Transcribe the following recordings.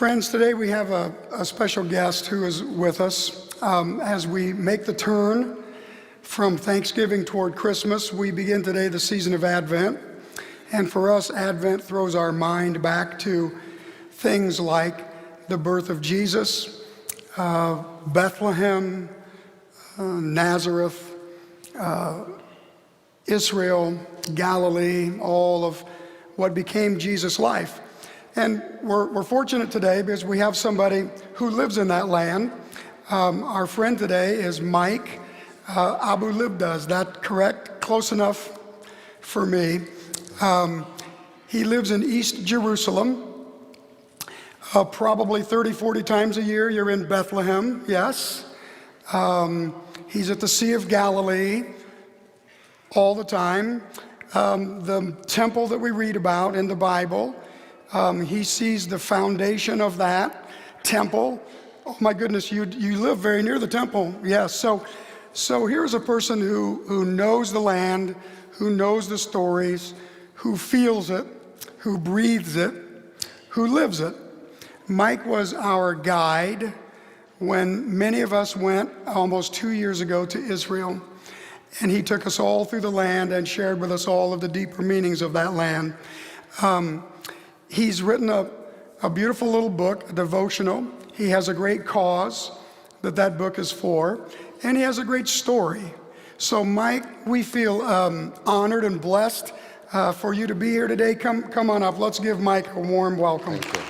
Friends, today we have a special guest who is with us. As we make the turn from Thanksgiving toward Christmas, we begin today the season of Advent. And for us, Advent throws our mind back to things like the birth of Jesus, Bethlehem, Nazareth, Israel, Galilee, all of what became Jesus' life. And we're fortunate today because we have somebody who lives in that land. Our friend today is Mike Abu Libdeh. Is that correct? Close enough for me. He lives in East Jerusalem. Probably 30, 40 times a year you're in Bethlehem, yes. He's at the Sea of Galilee all the time. The temple that we read about in the Bible, he sees the foundation of that temple. Oh my goodness, you live very near the temple. Yes, so here's a person who knows the land, who knows the stories, who feels it, who breathes it, who lives it. Mike was our guide when many of us went almost 2 years ago to Israel. And he took us all through the land and shared with us all of the deeper meanings of that land. He's written a beautiful little book, a devotional. He has a great cause that book is for, and he has a great story. So Mike, we feel honored and blessed for you to be here today. Come on up. Let's give Mike a warm welcome. Thank you.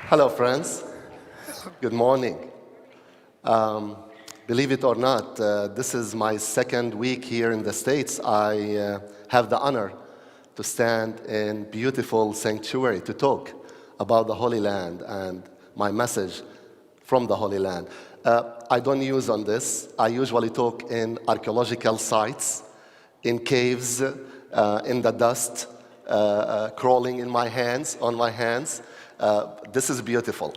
Hello, friends. Good morning. Believe it or not, this is my second week here in the States. I have the honor to stand in beautiful sanctuary to talk about the Holy Land and my message from the Holy Land. I don't use on this. I usually talk in archaeological sites, in caves, in the dust, crawling on my hands. This is beautiful.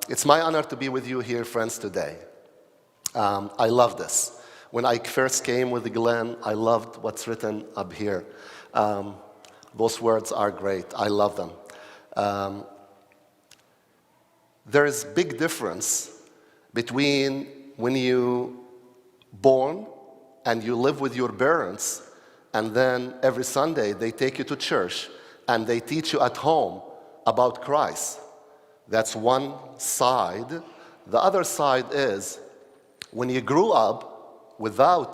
It's my honor to be with you here, friends, today. I love this. When I first came with Glenn, I loved what's written up here. Those words are great. I love them. There is big difference between when you born and you live with your parents, and then every Sunday they take you to church and they teach you at home about Christ. That's one side. The other side is when you grew up without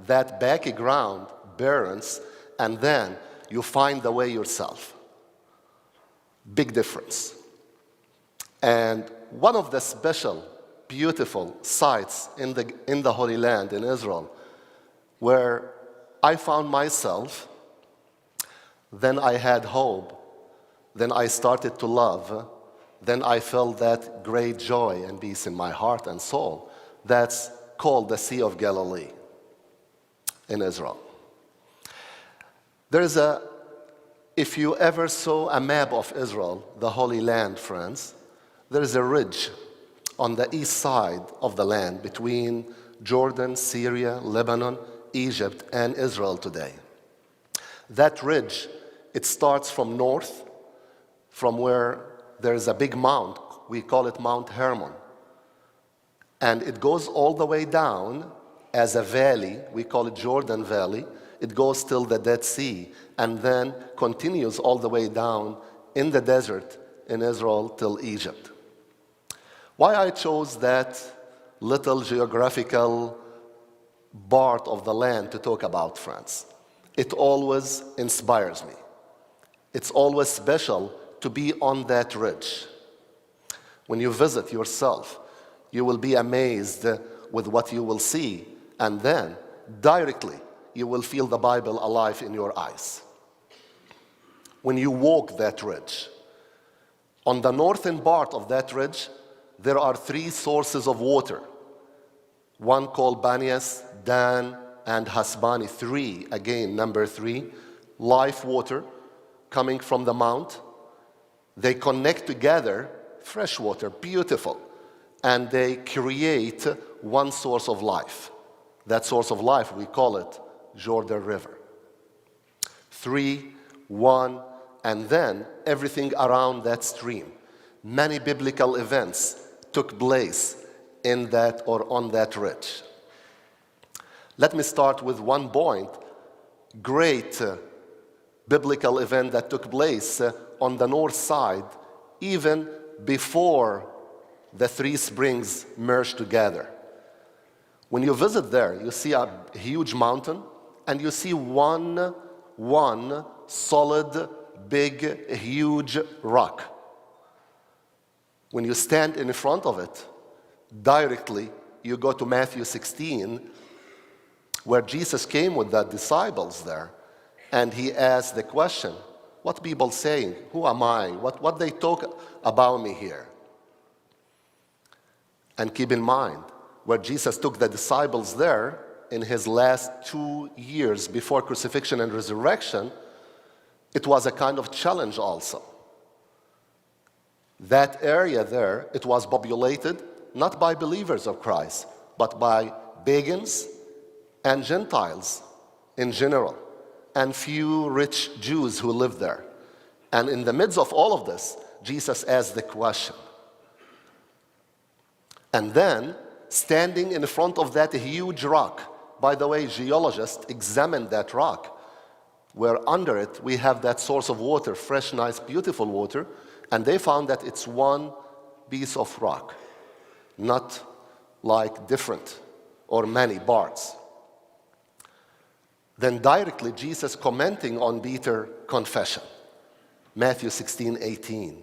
that background, parents, and then you find the way yourself. Big difference. And one of the special, beautiful sites in the Holy Land in Israel, where I found myself, then I had hope, then I started to love, then I felt that great joy and peace in my heart and soul. That's called the Sea of Galilee in Israel. If you ever saw a map of Israel, the Holy Land, friends, there is a ridge on the east side of the land between Jordan, Syria, Lebanon, Egypt, and Israel today. That ridge, it starts from north, from where there is a big mount. We call it Mount Hermon. And it goes all the way down as a valley. We call it Jordan Valley. It goes till the Dead Sea and then continues all the way down in the desert in Israel till Egypt. Why I chose that little geographical part of the land to talk about, friends? It always inspires me. It's always special to be on that ridge. When you visit yourself, you will be amazed with what you will see, and then directly you will feel the Bible alive in your eyes. When you walk that ridge, on the northern part of that ridge, there are 3 sources of water. One called Banias, Dan, and Hasbani. 3, again, number 3, life water coming from the mount. They connect together, fresh water, beautiful, and they create one source of life. That source of life, we call it Jordan River. 3, 1, and then everything around that stream. Many biblical events took place in that or on that ridge. Let me start with one point. Great biblical event that took place on the north side, even before the three springs merged together. When you visit there, you see a huge mountain, and you see one solid, big, huge rock. When you stand in front of it, directly you go to Matthew 16, where Jesus came with the disciples there, and he asked the question, what people saying? Who am I? What they talk about me here? And keep in mind, where Jesus took the disciples there in his last 2 years before crucifixion and resurrection, it was a kind of challenge also. That area there, it was populated not by believers of Christ, but by pagans and Gentiles in general, and few rich Jews who lived there. And in the midst of all of this, Jesus asked the question. And then, standing in front of that huge rock, by the way, geologists examined that rock, where under it we have that source of water, fresh, nice, beautiful water, and they found that it's one piece of rock, not like different or many parts. Then directly Jesus commenting on Peter's confession, Matthew 16:18.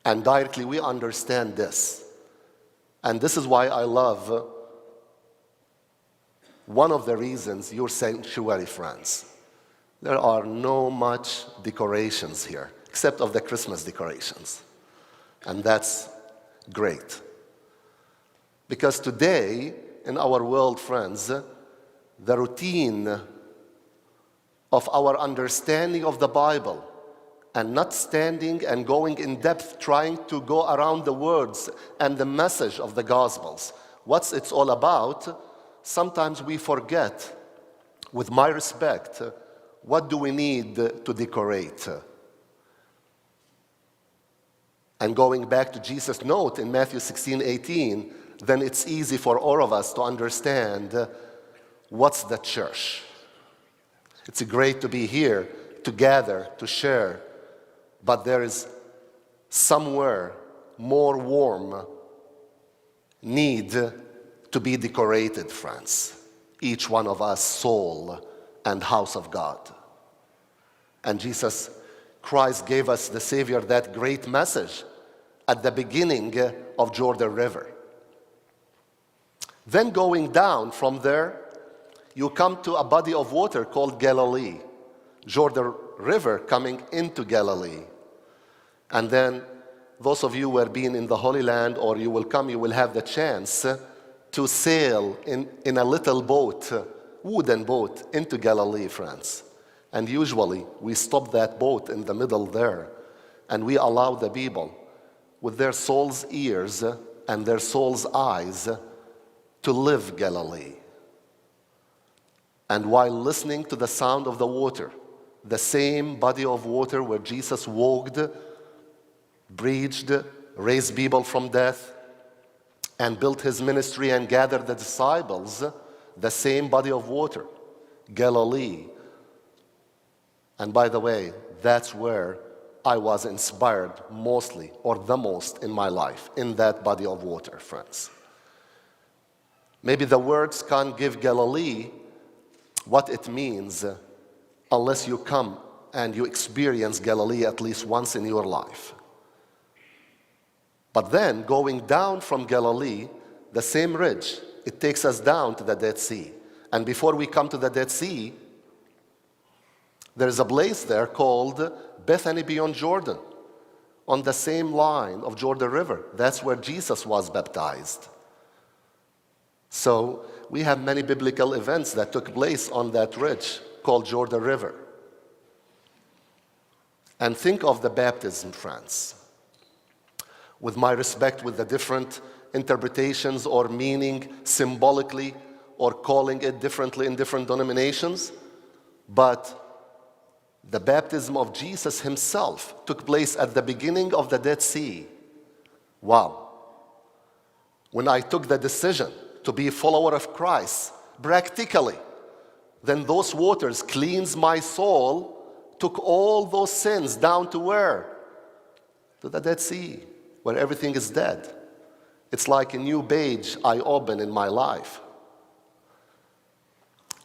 And directly we understand this. And this is why I love one of the reasons your sanctuary, friends. There are no much decorations here, except of the Christmas decorations. And that's great. Because today, in our world, friends, the routine of our understanding of the Bible and not standing and going in depth, trying to go around the words and the message of the Gospels, what it's all about, sometimes we forget, with my respect, what do we need to decorate? And going back to Jesus' note in Matthew 16:18, then it's easy for all of us to understand what's the church. It's great to be here, to gather, to share, but there is somewhere more warm need to be decorated, friends. Each one of us, soul and house of God. And Jesus Christ gave us, the Savior, that great message at the beginning of Jordan River. Then going down from there, you come to a body of water called Galilee, Jordan River coming into Galilee. And then those of you who have been in the Holy Land, or you will come, you will have the chance to sail in a little boat, wooden boat, into Galilee, friends. And usually we stop that boat in the middle there, and we allow the people with their soul's ears and their soul's eyes to live Galilee. And while listening to the sound of the water, the same body of water where Jesus walked, preached, raised people from death, and built his ministry and gathered the disciples, the same body of water, Galilee. And by the way, that's where I was inspired mostly, or the most in my life, in that body of water, friends. Maybe the words can't give Galilee what it means unless you come and you experience Galilee at least once in your life. But then, going down from Galilee, the same ridge, it takes us down to the Dead Sea. And before we come to the Dead Sea, there's a place there called Bethany beyond Jordan, on the same line of Jordan River. That's where Jesus was baptized. So we have many biblical events that took place on that ridge called Jordan River. And think of the baptism, friends. With my respect, with the different interpretations or meaning symbolically or calling it differently in different denominations, but The baptism of Jesus himself took place at the beginning of the Dead Sea. Wow. When I took the decision to be a follower of Christ, practically, then those waters cleansed my soul, took all those sins down to where? To the Dead Sea, where everything is dead. It's like a new page I open in my life.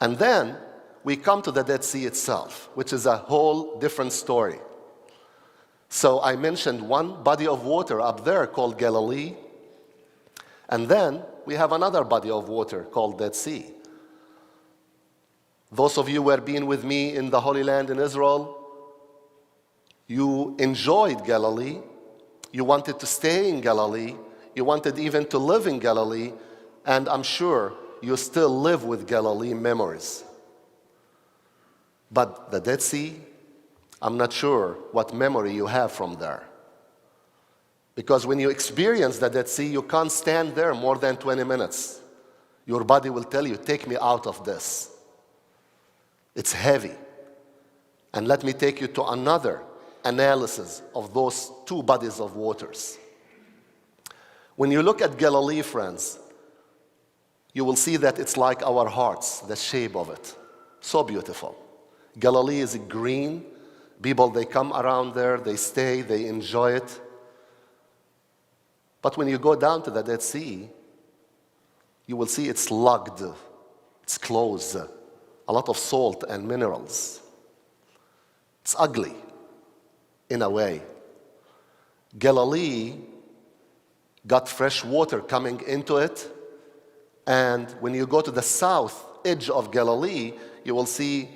And then we come to the Dead Sea itself, which is a whole different story. So I mentioned one body of water up there called Galilee, and then we have another body of water called Dead Sea. Those of you who have been with me in the Holy Land in Israel, you enjoyed Galilee, you wanted to stay in Galilee, you wanted even to live in Galilee, and I'm sure you still live with Galilee memories. But the Dead Sea, I'm not sure what memory you have from there. Because when you experience the Dead Sea, you can't stand there more than 20 minutes. Your body will tell you, take me out of this. It's heavy. And let me take you to another analysis of those two bodies of waters. When you look at Galilee, friends, you will see that it's like our hearts, the shape of it. So beautiful. Galilee is green. People, they come around there, they stay, they enjoy it. But when you go down to the Dead Sea, you will see it's logged, it's closed, a lot of salt and minerals. It's ugly, in a way. Galilee got fresh water coming into it, and when you go to the south edge of Galilee, you will see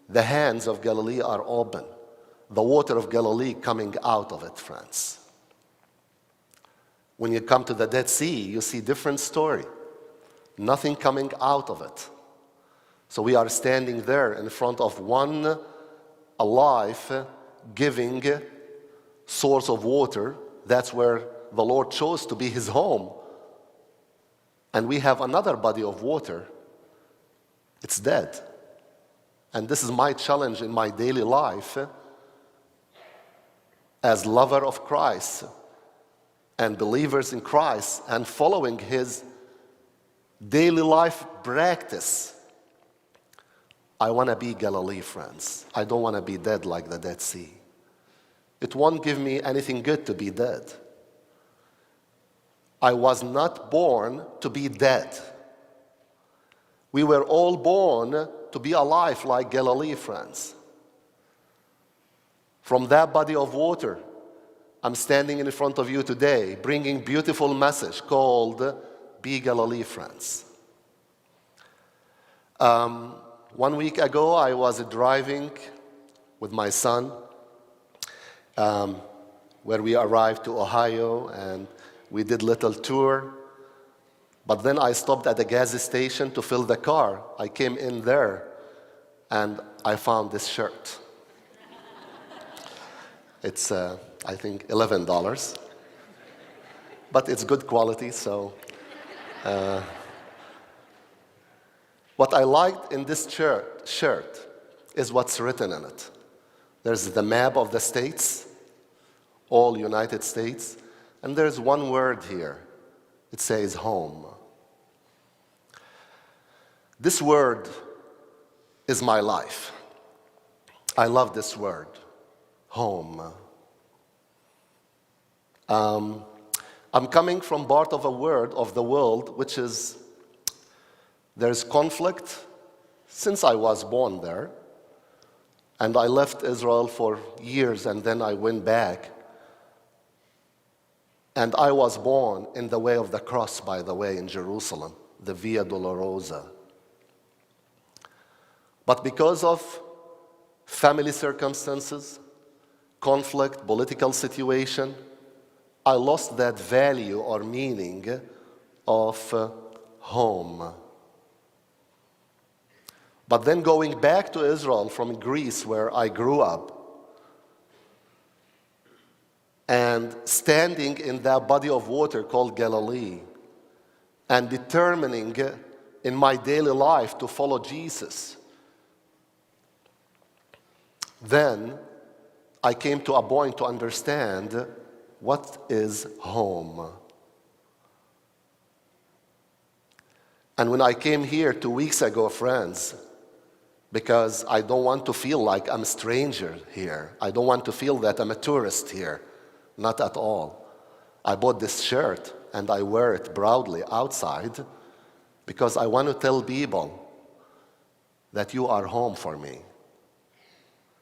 the hands of Galilee are open. The water of Galilee coming out of it, friends. When you come to the Dead Sea, you see different story. Nothing coming out of it. So we are standing there in front of one alive, giving source of water. That's where the Lord chose to be his home. And we have another body of water. It's dead. And this is my challenge in my daily life as lover of Christ and believers in Christ and following his daily life practice. I want to be Galilee, friends. I don't want to be dead like the Dead Sea. It won't give me anything good to be dead. I was not born to be dead. We were all born to be alive like Galilee, friends. From that body of water, I'm standing in front of you today, bringing beautiful message called Be Galilee, friends. 1 week ago, I was driving with my son, where we arrived to Ohio, and we did little tour. But then I stopped at the gas station to fill the car. I came in there, and I found this shirt. It's, I think, $11. But it's good quality, so. What I liked in this shirt is what's written in it. There's the map of the states, all United States, and there's one word here. It says home. This word is my life. I love this word, home. I'm coming from part of a word of the world, which is there's conflict since I was born there. And I left Israel for years, and then I went back. And I was born in the way of the cross, by the way, in Jerusalem, the Via Dolorosa. But because of family circumstances, conflict, political situation, I lost that value or meaning of home. But then going back to Israel from Greece, where I grew up, and standing in that body of water called Galilee, and determining in my daily life to follow Jesus, Then I came to a point to understand what is home. And when I came here 2 weeks ago, friends, because I don't want to feel like I'm a stranger here. I don't want to feel that I'm a tourist here. Not at all. I bought this shirt and I wear it proudly outside because I want to tell people that you are home for me.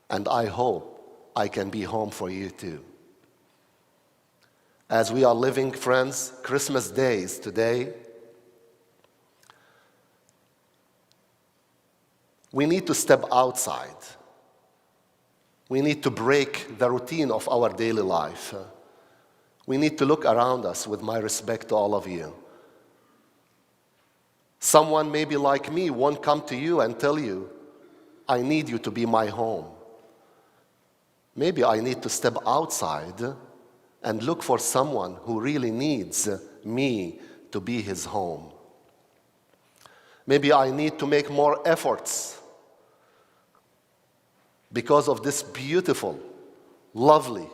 And I hope I can be home for you too. As we are living, friends, Christmas days today, we need to step outside. We need to break the routine of our daily life. We need to look around us with my respect to all of you. Someone maybe like me won't come to you and tell you, I need you to be my home. Maybe I need to step outside and look for someone who really needs me to be his home. Maybe I need to make more efforts because of this beautiful, lovely,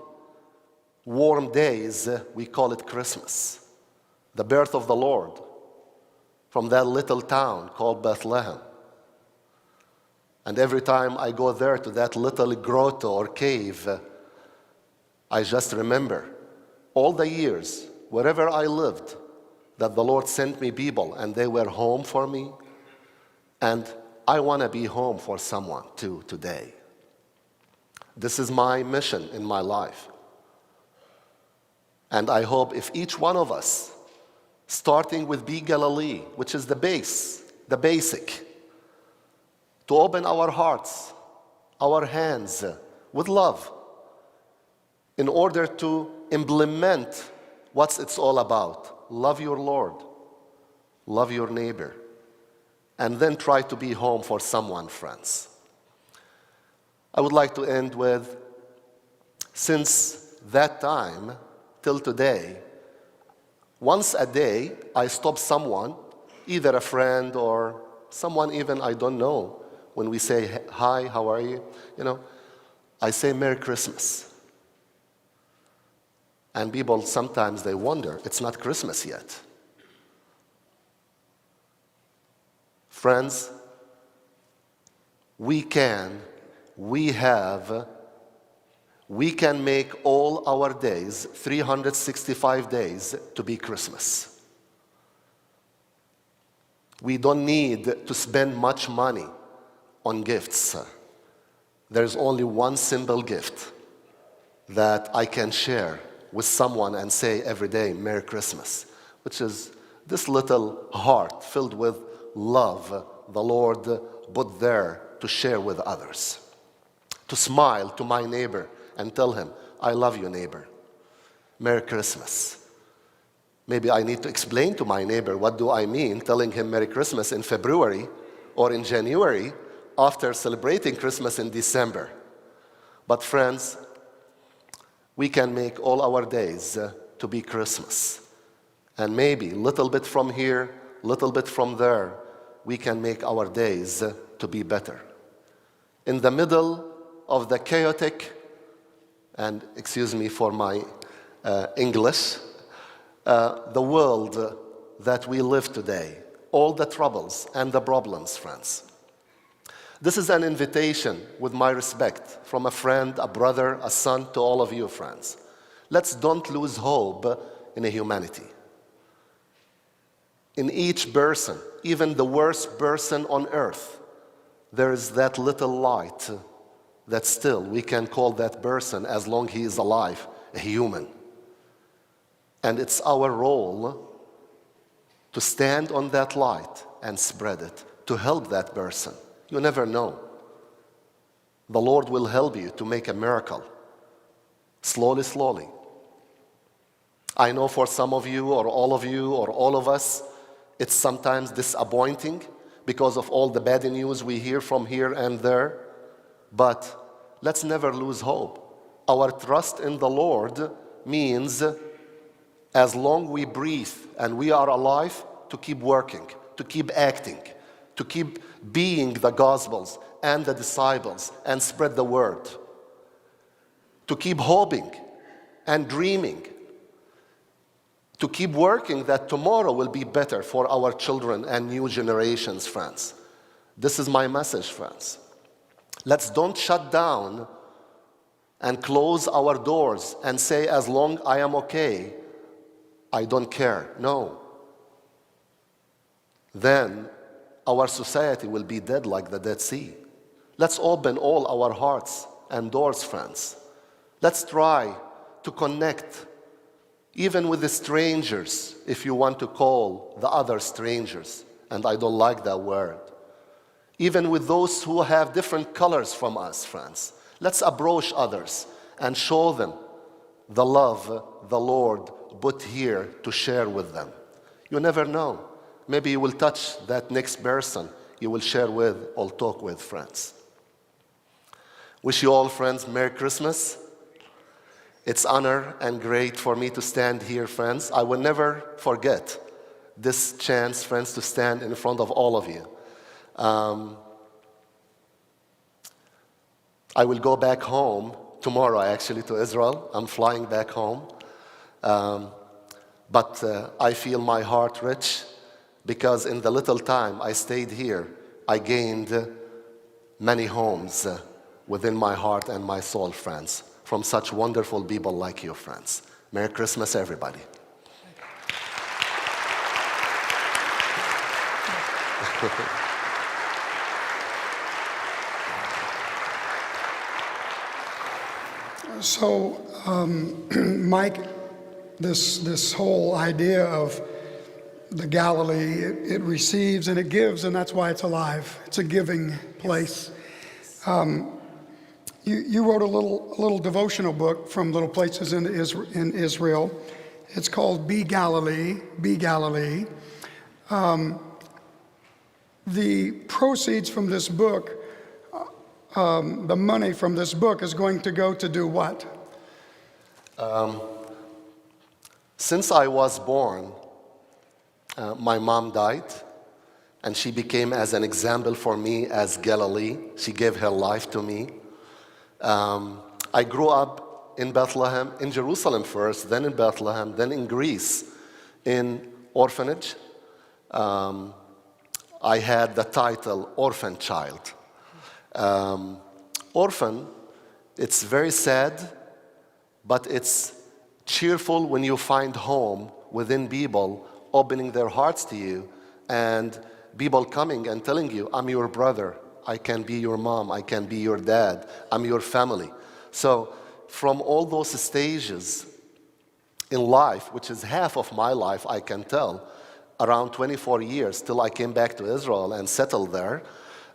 warm days. We call it Christmas, the birth of the Lord from that little town called Bethlehem. And every time I go there to that little grotto or cave, I just remember all the years, wherever I lived, that the Lord sent me people and they were home for me. And I want to be home for someone too today. This is my mission in my life. And I hope if each one of us, starting with Be Galilee, which is the base, the basic, to open our hearts, our hands with love in order to implement what it's all about. Love your Lord, love your neighbor, and then try to be home for someone, friends. I would like to end with, since that time till today, once a day I stop someone, either a friend or someone even I don't know. When we say, hi, how are you? I say, Merry Christmas. And people, sometimes they wonder, it's not Christmas yet. Friends, we can make all our days, 365 days, to be Christmas. We don't need to spend much money on gifts. There's only one simple gift that I can share with someone and say every day, Merry Christmas, which is this little heart filled with love the Lord put there to share with others. To smile to my neighbor and tell him, I love you, neighbor. Merry Christmas. Maybe I need to explain to my neighbor what do I mean telling him Merry Christmas in February or in January after celebrating Christmas in December. But friends, we can make all our days to be Christmas. And maybe little bit from here, little bit from there, we can make our days to be better. In the middle of the chaotic, and excuse me for my English, the world that we live today, all the troubles and the problems, friends. This is an invitation, with my respect, from a friend, a brother, a son, to all of you, friends. Let's don't lose hope in humanity. In each person, even the worst person on earth, there is that little light that still we can call that person, as long as he is alive, a human. And it's our role to stand on that light and spread it, to help that person. You never know. The Lord will help you to make a miracle. Slowly, slowly. I know for some of you or all of us, it's sometimes disappointing because of all the bad news we hear from here and there. But let's never lose hope. Our trust in the Lord means as long we breathe and we are alive, to keep working, to keep acting, to keep being the Gospels and the disciples and spread the word. To keep hoping and dreaming. To keep working that tomorrow will be better for our children and new generations, friends. This is my message, friends. Let's don't shut down and close our doors and say, as long I am okay, I don't care. No. Then our society will be dead like the Dead Sea. Let's open all our hearts and doors, friends. Let's try to connect even with the strangers, if you want to call the other strangers, and I don't like that word. Even with those who have different colors from us, friends. Let's approach others and show them the love the Lord put here to share with them. You never know. Maybe you will touch that next person you will share with or talk with, friends. Wish you all, friends, Merry Christmas. It's honor and great for me to stand here, friends. I will never forget this chance, friends, to stand in front of all of you. I will go back home tomorrow, actually, to Israel. I'm flying back home. But I feel my heart rich because in the little time I stayed here, I gained many homes within my heart and my soul, friends, from such wonderful people like you, friends. Merry Christmas, everybody. So, Mike, this whole idea of the Galilee, it receives and it gives, and that's why it's alive. It's a giving place. You wrote a little devotional book from little places in Israel. It's called Be Galilee, Be Galilee. The proceeds from this book, the money from this book is going to go to do what? Since I was born, my mom died, and she became as an example for me as Galilee. She gave her life to me. I grew up in Bethlehem, in Jerusalem first, then in Bethlehem, then in Greece, in orphanage. I had the title orphan child. Orphan, it's very sad, but it's cheerful when you find home within people opening their hearts to you and people coming and telling you, I'm your brother, I can be your mom, I can be your dad, I'm your family. So from all those stages in life, which is half of my life, I can tell, around 24 years till I came back to Israel and settled there,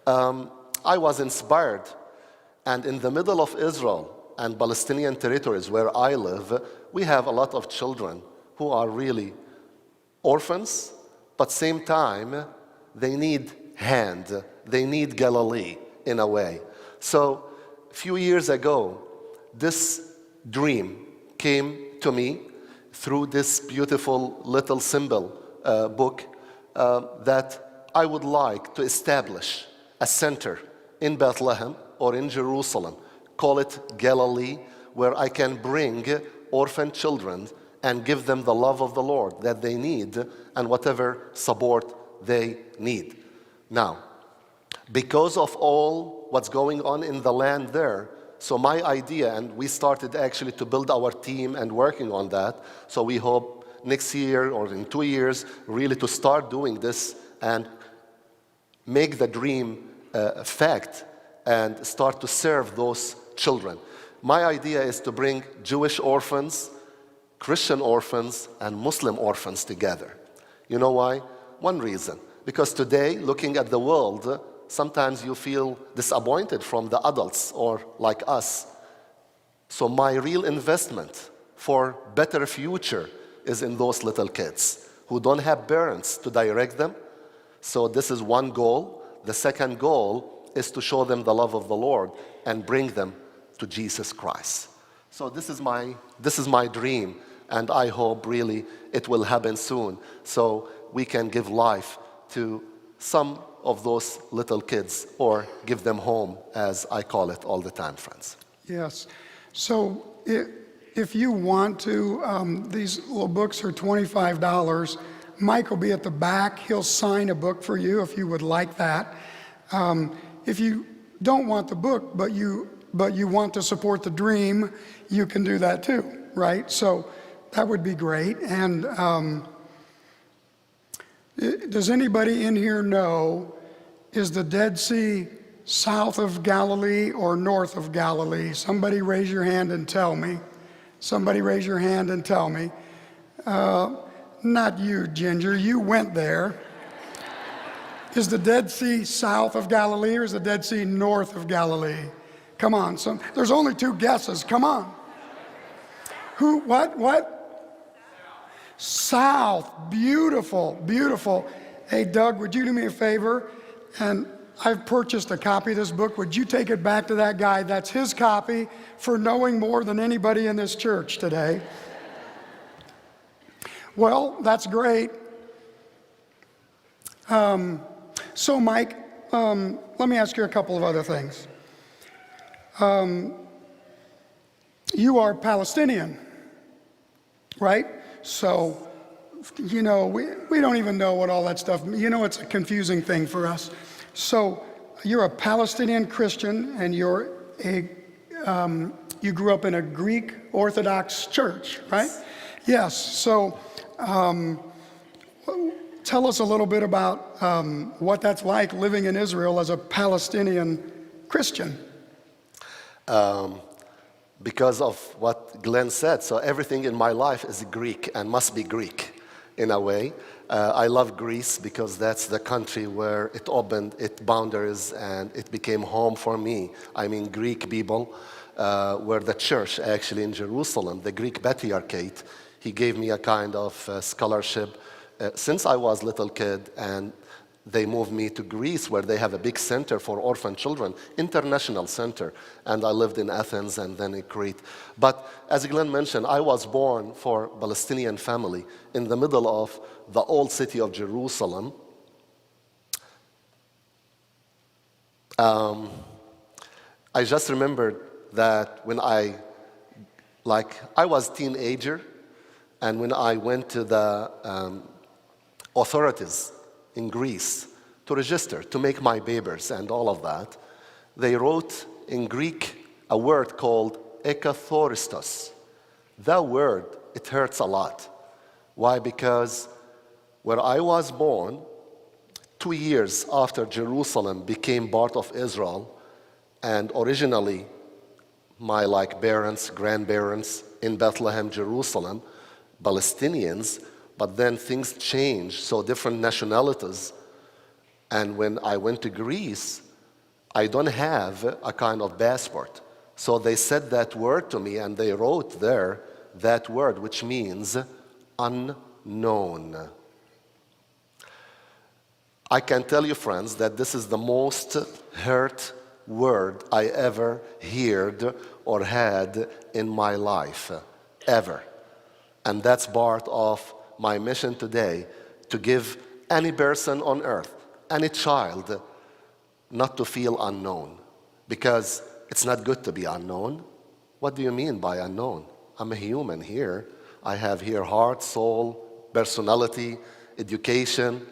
I was inspired. And in the middle of Israel and Palestinian territories where I live, we have a lot of children who are really orphans, but same time, they need hand. They need Galilee in a way. So a few years ago, this dream came to me through this beautiful little symbol book that I would like to establish a center in Bethlehem or in Jerusalem, call it Galilee, where I can bring orphan children and give them the love of the Lord that they need and whatever support they need. Now, because of all what's going on in the land there, so my idea, and we started actually to build our team and working on that, so we hope next year or in 2 years really to start doing this and make the dream a fact and start to serve those children. My idea is to bring Jewish orphans, Christian orphans, and Muslim orphans together. You know why? One reason. Because today, looking at the world, sometimes you feel disappointed from the adults or like us. So my real investment for better future is in those little kids who don't have parents to direct them. So this is one goal. The second goal is to show them the love of the Lord and bring them to Jesus Christ. So this is my dream, and I hope really it will happen soon so we can give life to some of those little kids, or give them home, as I call it all the time, friends. Yes. So if you want to, these little books are $25. Mike will be at the back. He'll sign a book for you if you would like that. If you don't want the book, but you want to support the dream, you can do that too, right? So that would be great. And does anybody in here know, is the Dead Sea south of Galilee or north of Galilee? Somebody raise your hand and tell me. Somebody raise your hand and tell me. Not you, Ginger, you went there. Is the Dead Sea south of Galilee or is the Dead Sea north of Galilee? Come on, there's only two guesses, come on. Who, what? South, beautiful, beautiful. Hey, Doug, would you do me a favor? And I've purchased a copy of this book. Would you take it back to that guy? That's his copy for knowing more than anybody in this church today. Well, that's great. So, Mike, let me ask you a couple of other things. You are Palestinian, right? So, you know, we don't even know what all that stuff, you know, it's a confusing thing for us. So, you're a Palestinian Christian and you grew up in a Greek Orthodox church, right? Yes. So, tell us a little bit about what that's like living in Israel as a Palestinian Christian. Because of what Glenn said, so everything in my life is Greek and must be Greek in a way. I love Greece because that's the country where it opened its boundaries and it became home for me. I mean, Greek people were the church actually in Jerusalem, the Greek Patriarchate. He gave me a kind of scholarship since I was a little kid, and they moved me to Greece where they have a big center for orphan children, international center. And I lived in Athens and then in Crete. But as Glenn mentioned, I was born for Palestinian family in the middle of the old city of Jerusalem. I just remembered that when I was a teenager, and when I went to the authorities in Greece to register, to make my papers and all of that, they wrote in Greek a word called ekathoristos. That word, it hurts a lot. Why? Because where I was born, 2 years after Jerusalem became part of Israel, and originally my parents, grandparents in Bethlehem, Jerusalem, Palestinians, but then things changed, so different nationalities. And when I went to Greece, I don't have a kind of passport. So they said that word to me, and they wrote there that word, which means unknown. I can tell you, friends, that this is the most hurt word I ever heard or had in my life, ever. And that's part of my mission today, to give any person on earth, any child, not to feel unknown. Because it's not good to be unknown. What do you mean by unknown? I'm a human here. I have here heart, soul, personality, education.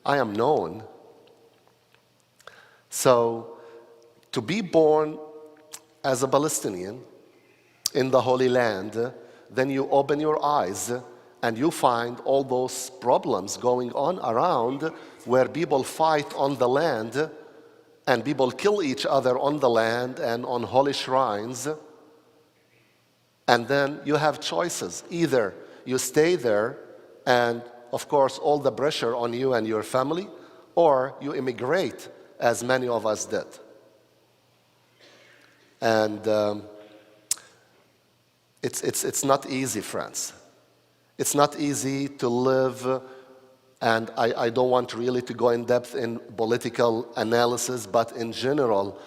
I am known. So, to be born as a Palestinian in the Holy Land, then you open your eyes and you find all those problems going on around, where people fight on the land and people kill each other on the land and on holy shrines. And then you have choices. Either you stay there and, of course, all the pressure on you and your family, or you immigrate, as many of us did. And it's not easy, friends. It's not easy to live, and I don't want really to go in depth in political analysis, but in general,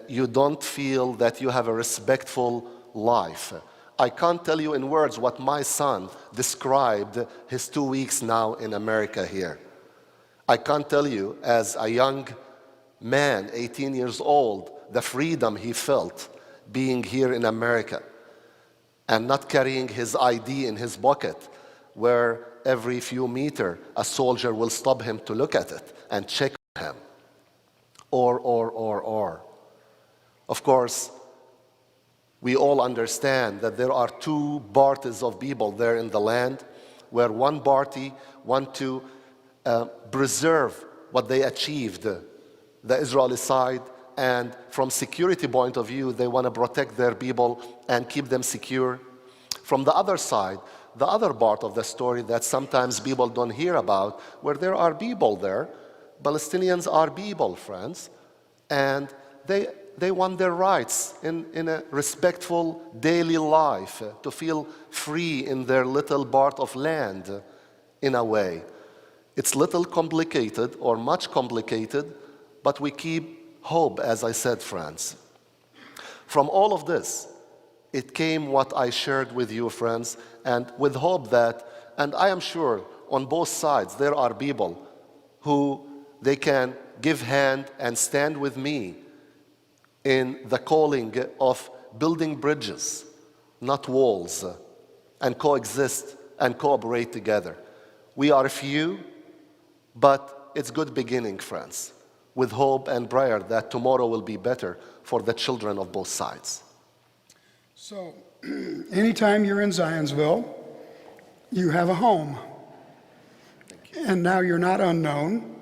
you don't feel that you have a respectful life. I can't tell you in words what my son described his 2 weeks now in America here. I can't tell you, as a young man, 18 years old, the freedom he felt being here in America and not carrying his ID in his pocket, where every few meters a soldier will stop him to look at it and check him. Or. Of course, we all understand that there are two parties of people there in the land, where one party want to preserve what they achieved, the Israeli side, and from security point of view, they want to protect their people and keep them secure. From the other side, the other part of the story that sometimes people don't hear about, where there are people there, Palestinians are people, friends, and they want their rights in a respectful daily life, to feel free in their little part of land, in a way. It's little complicated or much complicated, but we keep hope, as I said, friends. From all of this, it came what I shared with you, friends, and with hope that, and I am sure on both sides there are people who they can give hand and stand with me in the calling of building bridges, not walls, and coexist and cooperate together. We are few, but it's good beginning, friends, with hope and prayer that tomorrow will be better for the children of both sides. So, anytime you're in Zionsville, you have a home. And now you're not unknown.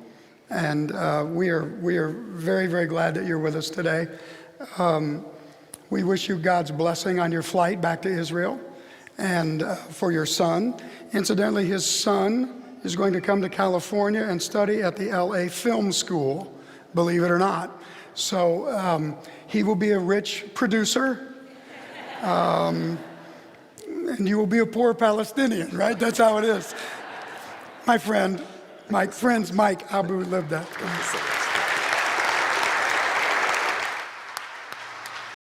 And we are very, very glad that you're with us today. We wish you God's blessing on your flight back to Israel and for your son. Incidentally, his son is going to come to California and study at the LA Film School, believe it or not. So he will be a rich producer, and you will be a poor Palestinian, right? That's how it is. My friend, Mike Abu Libdeh.